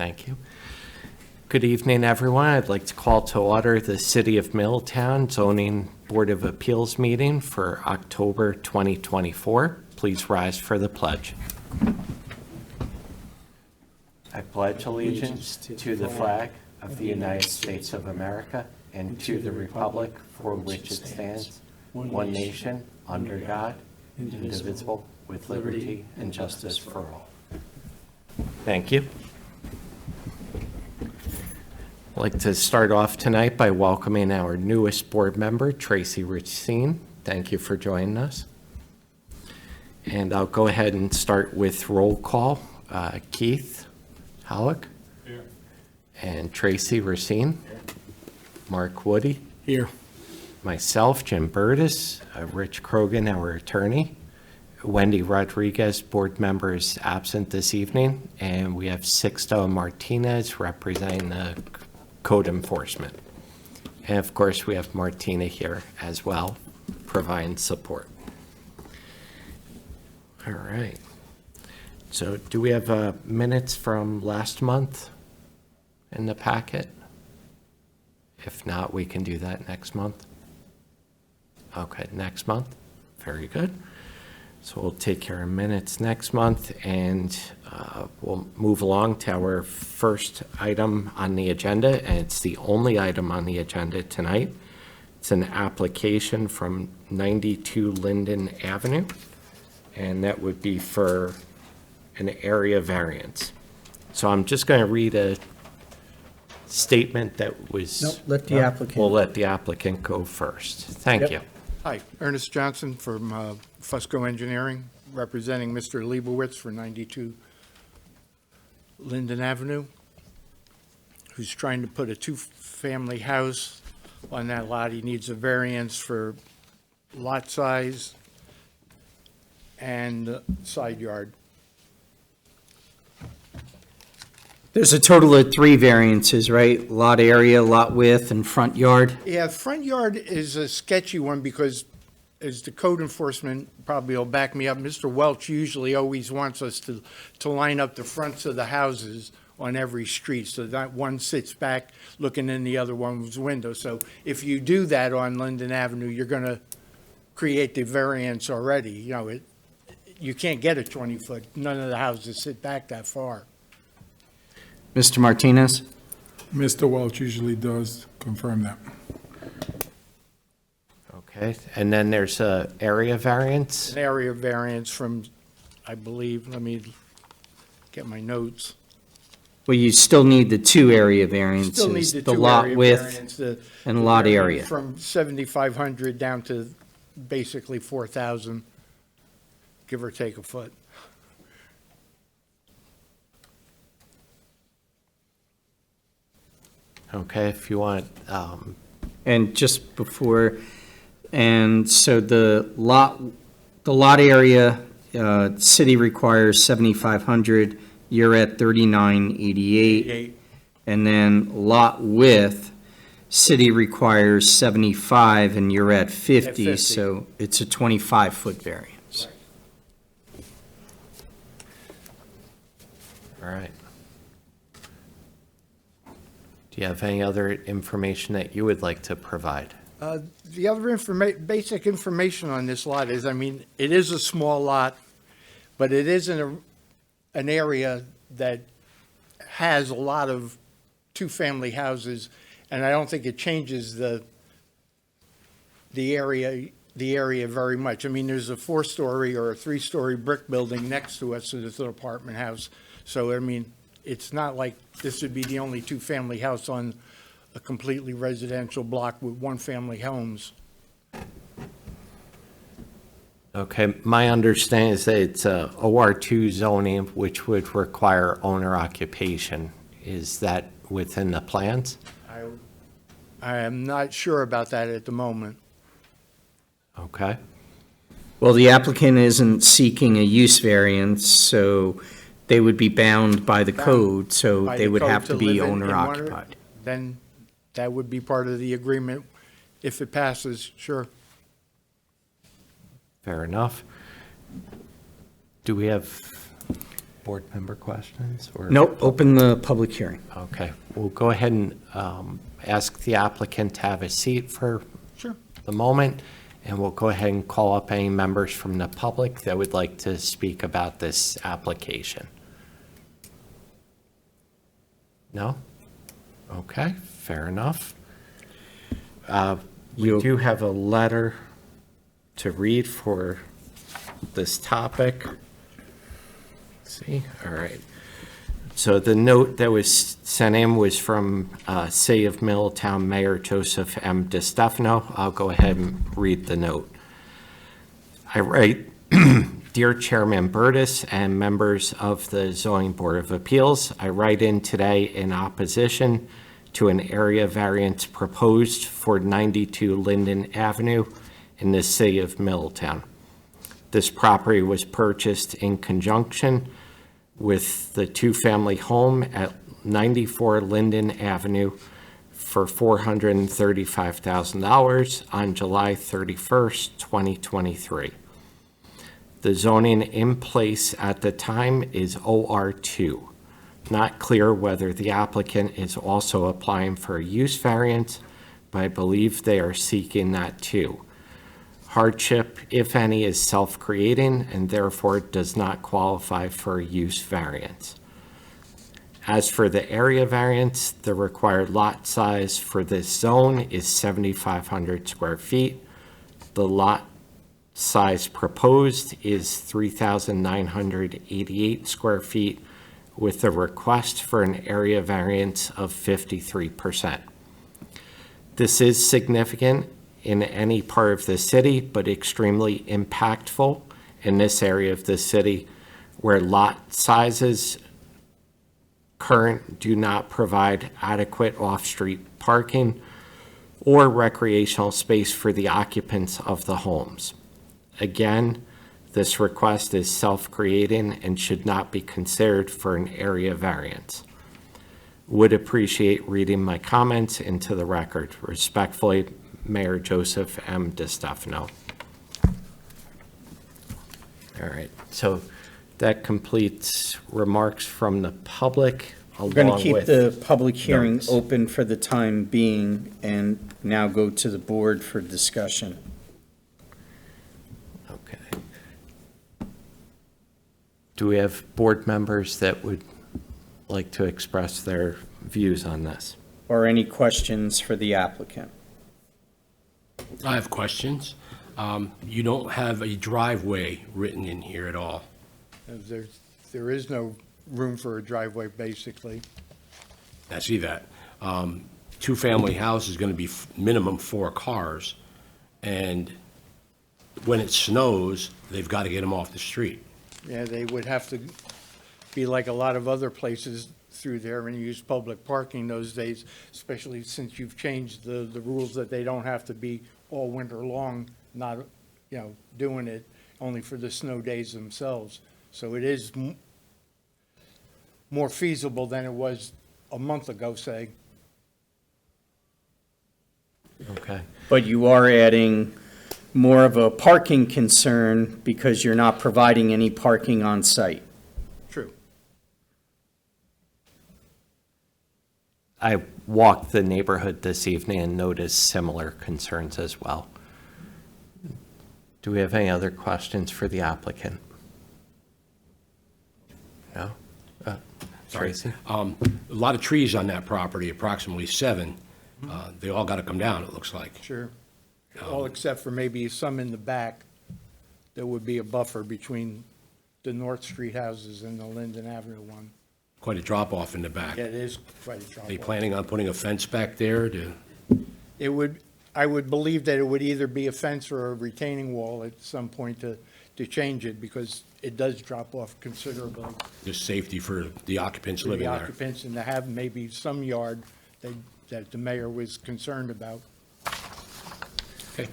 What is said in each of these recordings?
Thank you. Good evening, everyone. I'd like to call to order the City of Middletown Zoning Board of Appeals meeting for October 2024. Please rise for the pledge. I pledge allegiance to the flag of the United States of America and to the republic for which it stands, one nation, under God, indivisible, with liberty and justice for all. Thank you. I'd like to start off tonight by welcoming our newest board member, Tracy Racine. Thank you for joining us. And I'll go ahead and start with roll call. Keith Halleck. Here. And Tracy Racine. Here. Mark Woody. Here. Myself, Jim Burtis, Rich Krogan, our attorney. Wendy Rodriguez, board member, is absent this evening. And we have Sixto Martinez representing the code enforcement. And of course, we have Martina here as well, providing support. All right. So do we have minutes from last month in the packet? If not, we can do that next month. Okay, next month. Very good. So we'll take care of minutes next month, and we'll move along to our first item on the agenda, and it's the only item on the agenda tonight. It's an application from 92 Linden Avenue, and that would be for an area variance. So I'm just going to read a statement that was... Nope, let the applicant. We'll let the applicant go first. Thank you. Hi, Ernest Johnson from Fusco Engineering, representing Mr. Leibowitz for 92 Linden Avenue, who's trying to put a two-family house on that lot. He needs a variance for lot size and side yard. There's a total of 3 variances, right? Lot area, lot width, and front yard. Yeah, front yard is a sketchy one because, as the code enforcement probably will back me up, Mr. Welch usually always wants us to line up the fronts of the houses on every street so that one sits back looking in the other one's window. So if you do that on Linden Avenue, you're going to create the variance already. You know, you can't get a 20-foot. None of the houses sit back that far. Mr. Martinez? Mr. Welch usually does confirm that. Okay, and then there's a area variance. An area variance from, I believe, let me get my notes. Well, you still need the 2 area variances. Still need the lot two-area width variance, and lot area. From 7,500 down to basically 4,000, give or take a foot. Okay, if you want, And just before, and so the lot area, city requires 7,500, you're at 3,988. And then lot width, city requires 75 and you're at 50, so it's a 25-foot variance. all right. Do you have any other information that you would like to provide? The other basic information on this lot is, I mean, it is a small lot, but it is in an area that has a lot of two-family houses, and I don't think it changes the area very much. I mean, there's a 4-story or a 3-story brick building next to us, so there's an apartment house. So, I mean, it's not like this would be the only two-family house on a completely residential block with one-family homes. Okay, my understanding is that it's a OR2 zoning, which would require owner occupation. Is that within the plans? I am not sure about that at the moment. Okay. Well, the applicant isn't seeking a use variance, so they would be bound by the code, so By they the would code have to to be live in owner one- occupied. Then that would be part of the agreement if it passes, sure. Fair enough. Do we have board member questions? Or Nope, open the public hearing. Okay, we'll go ahead and ask the applicant to have a seat for Sure. the moment, and we'll go ahead and call up any members from the public that would like to speak about this application. No? Okay, fair enough. We do have a letter to read for this topic. Let's see, all right. So the note that was sent in was from City of Middletown Mayor Joseph M. DiStefano. I'll go ahead and read the note. I write, Dear Chairman Burtis and members of the Zoning Board of Appeals, I write in today in opposition to an area variance proposed for 92 Linden Avenue in the City of Middletown. This property was purchased in conjunction with the two-family home at 94 Linden Avenue for $435,000 on July 31st, 2023. The zoning in place at the time is OR2. Not clear whether the applicant is also applying for a use variance, but I believe they are seeking that too. Hardship, if any, is self-creating and therefore does not qualify for a use variance. As for the area variance, the required lot size for this zone is 7,500 square feet. The lot size proposed is 3,988 square feet with a request for an area variance of 53%. This is significant in any part of the city, but extremely impactful in this area of the city where lot sizes current do not provide adequate off-street parking or recreational space for the occupants of the homes. Again, this request is self-creating and should not be considered for an area variance. Would appreciate reading my comments into the record. Respectfully, Mayor Joseph M. DiStefano. All right, so that completes remarks from the public We're going to along keep with the public hearing notes. open for the time being and now go to the board for discussion. Okay. Do we have board members that would like to express their views on this? Or any questions for the applicant? I have questions. You don't have a driveway written in here at all. There is no room for a driveway, basically. I see that. Two-family house is going to be minimum 4 cars, and when it snows, they've got to get them off the street. Yeah, they would have to be like a lot of other places through there and use public parking those days, especially since you've changed the rules that they don't have to be all winter long, not, doing it only for the snow days themselves. So it is more feasible than it was a month ago, say. Okay. But you are adding more of a parking concern because you're not providing any parking on site. True. I walked the neighborhood this evening and noticed similar concerns as well. Do we have any other questions for the applicant? No? Tracy? A lot of trees on that property, approximately 7. They all got to come down, it looks like. Sure. All except for maybe some in the back. There would be a buffer between the North Street houses and the Linden Avenue one. Quite a drop-off in the back. Yeah, it is quite a drop. Are they planning on putting a fence back there to, I would believe that it would either be a fence or a retaining wall at some point to change it, because it does drop off considerably. just safety for the occupants For living the there? occupants, and to have maybe some yard that the mayor was concerned about. Okay.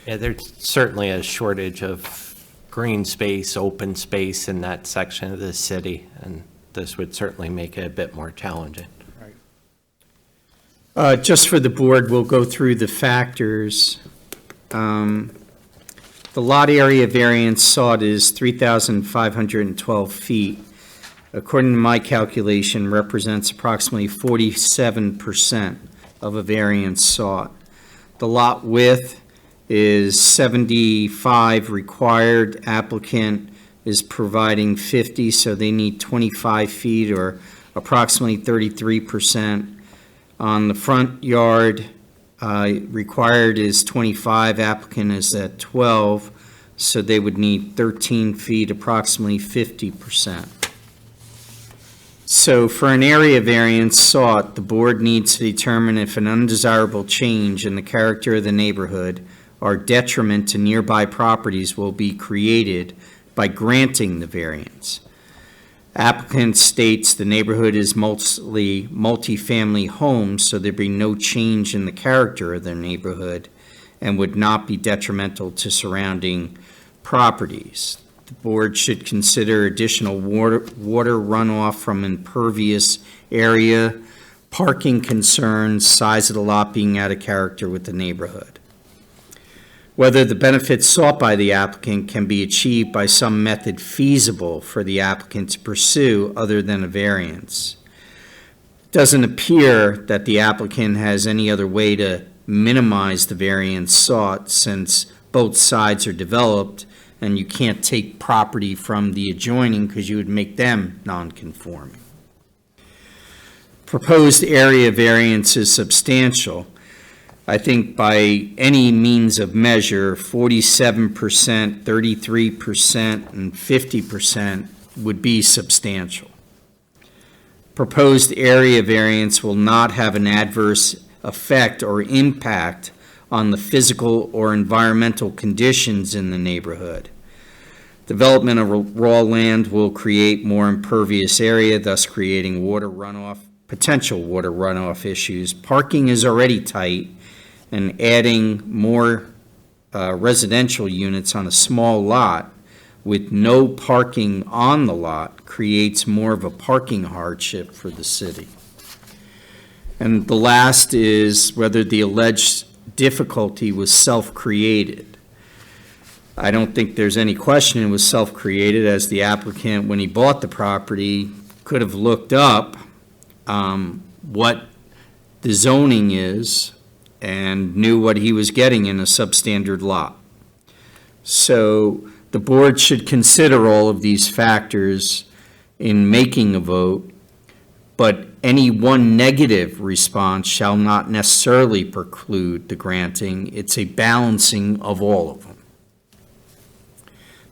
Yeah, there's certainly a shortage of green space, open space in that section of the city, and this would certainly make it a bit more challenging. Right. Just for the board, we'll go through the factors. The lot area variance sought is 3,512 feet. according to my calculation, represents approximately 47% of a variance sought. The lot width is 75 required, applicant is providing 50, so they need 25 feet or approximately 33%. On the front yard, required is 25, applicant is at 12, so they would need 13 feet, approximately 50%. So for an area variance sought, the board needs to determine if an undesirable change in the character of the neighborhood or detriment to nearby properties will be created by granting the variance. Applicant states the neighborhood is mostly multifamily homes, so there'd be no change in the character of their neighborhood and would not be detrimental to surrounding properties. The board should consider additional water runoff from impervious area, parking concerns, size of the lot being out of character with the neighborhood. Whether the benefits sought by the applicant can be achieved by some method feasible for the applicant to pursue other than a variance. It doesn't appear that the applicant has any other way to minimize the variance sought, since both sides are developed and you can't take property from the adjoining because you would make them non-conforming. Proposed area variance is substantial. I think by any means of measure, 47%, 33%, and 50% would be substantial. Proposed area variance will not have an adverse effect or impact on the physical or environmental conditions in the neighborhood. Development of raw land will create more impervious area, thus creating potential water runoff issues. Parking is already tight, and adding more residential units on a small lot with no parking on the lot creates more of a parking hardship for the city. And the last is whether the alleged difficulty was self-created. I don't think there's any question it was self-created, as the applicant, when he bought the property, could have looked up what the zoning is and knew what he was getting in a substandard lot. So the board should consider all of these factors in making a vote, but any one negative response shall not necessarily preclude the granting. It's a balancing of all of them.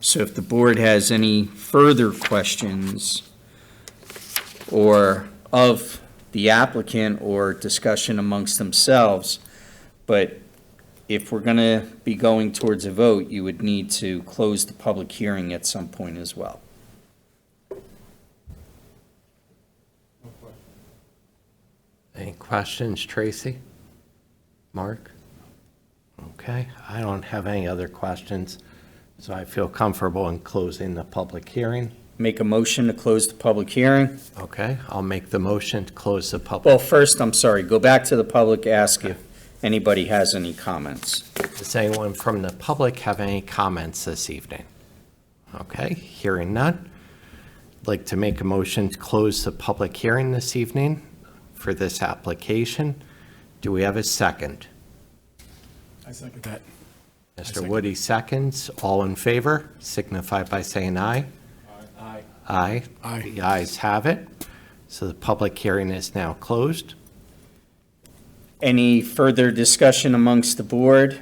So if the board has any further questions or of the applicant or discussion amongst themselves, but if we're going to be going towards a vote, you would need to close the public hearing at some point as well. Any questions, Tracy? Mark? Okay, I don't have any other questions, so I feel comfortable in closing the public hearing. Make a motion to close the public hearing. Okay, I'll make the motion to close the Well, public. first, I'm sorry, go back to the public, ask if anybody has any comments. Does anyone from the public have any comments this evening? Okay, hearing none. I'd like to make a motion to close the public hearing this evening for this application. Do we have a second? I second that. Mr. second. Woody seconds. All in favor, signify by saying aye. Aye. Aye. Aye. The ayes have it. So the public hearing is now closed. Any further discussion amongst the board?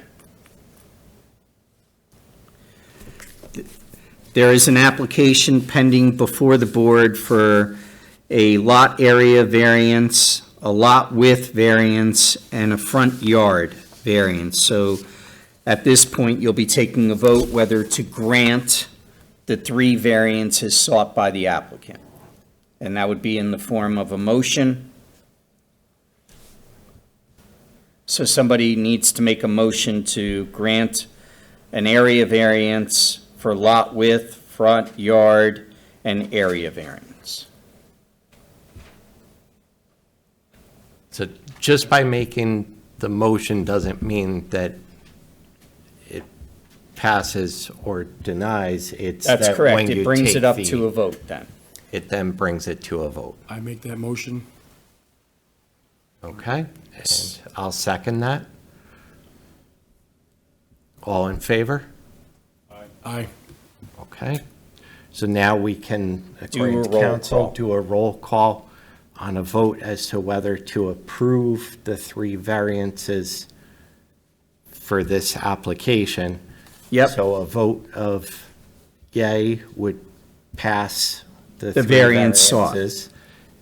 There is an application pending before the board for a lot area variance, a lot width variance, and a front yard variance. So at this point, you'll be taking a vote whether to grant the three variances sought by the applicant. And that would be in the form of a motion. So somebody needs to make a motion to grant an area variance for lot width, front yard, and area variance. So just by making the motion doesn't mean that it passes or denies. It's That's that correct. when It you brings take it up the- to a vote then. it then brings it to a vote. I make that motion. Okay? And I'll second that. All in favor? Aye. Okay. So now we can, according to roll council, call. do a roll call on a vote as to whether to approve the 3 variances for this application. Yep. So a vote of yay would pass the 3 variance sought. variances,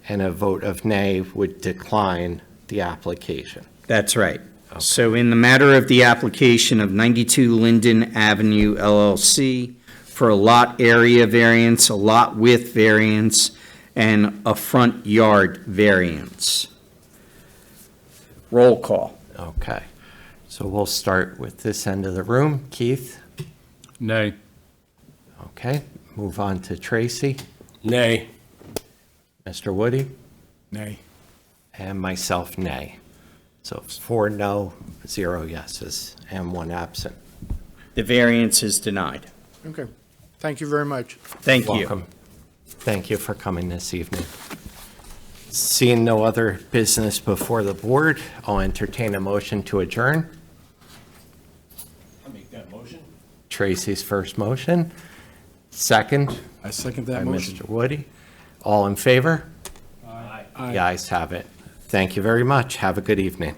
and a vote of nay would decline the application. That's right. So in the matter of the application of 92 Linden Avenue LLC for a lot area variance, a lot width variance, and a front yard variance. Roll call. Okay. So we'll start with this end of the room. Keith? Nay. Okay. Move on to Tracy. Nay. Mr. Woody? Nay. And myself, nay. So 4 no, 0 yeses, and 1 absent. The variance is denied. Okay. Thank you very much. Thank you. Welcome. Thank you for coming this evening. Seeing no other business before the board, I'll entertain a motion to adjourn. I'll make that motion. Tracy's first motion. Second I second by that motion. Mr. Woody. All in favor? Aye. Aye. The ayes have it. Thank you very much. Have a good evening.